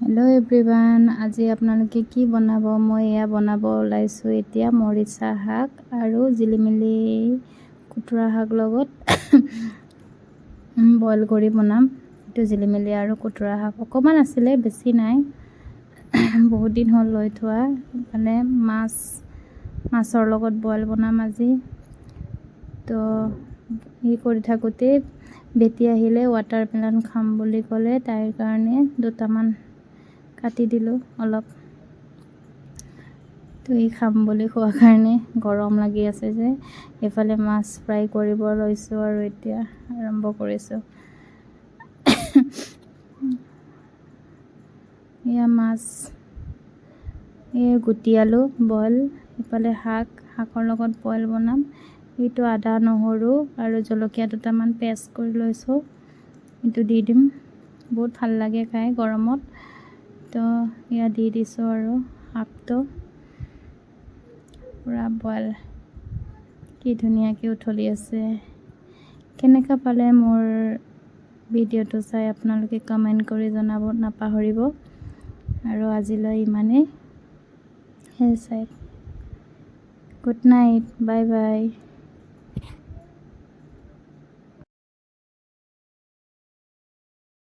Hello' everyone, আজি আপোনালোকে কি বনাব? মই এয়া বনাব ওলাইছোঁ এতিয়া মৰিচা শাক আৰু জিলিমিলি খুতুৰা শাক লগত বইল কৰি বনাম। এইটো জিলিমিলি আৰু খুতুৰা শাক অকণমান আছিলে, বেছি নাই। বহুত দিন হ'ল লৈ থোৱা, মানে মাছৰ লগত বইল বনাম আজি। তো ই কৰি থাকোঁতেই বেটি আহিলে, ৱাটাৰমেলন খাম বুলি ক'লে, তাইৰ কাৰণে দুটামান কাটি দিলোঁ অলপ। তো ই খাম বুলি খোৱাৰ কাৰণে গৰম লাগি আছে যে, এইফালে মাছ ফ্ৰাই কৰিব লৈছোঁ আৰু এতিয়া আৰম্ভ কৰিছোঁ। এয়া মাছ, এই গুটি আলু বইল, ইফালে শাকৰ লগত বইল বনাম। এইটো আদা নহৰু আৰু জলকীয়া দুটামান পেষ্ট কৰি লৈছোঁ, এইটো দি দিম। বহুত ভাল লাগে খাই গৰমত। তো এয়া দি দিছোঁ আৰু শাকটো পূৰা বইল, কি ধুনীয়াকৈ উঠলি আছে। কেনেকুৱা পালে মোৰ ভিডিঅ'টো চাই আপোনালোকে কমেণ্ট কৰি জনাব নাপাহৰিব। আৰু আজিলৈ ইমানেই। Good night, bye bye.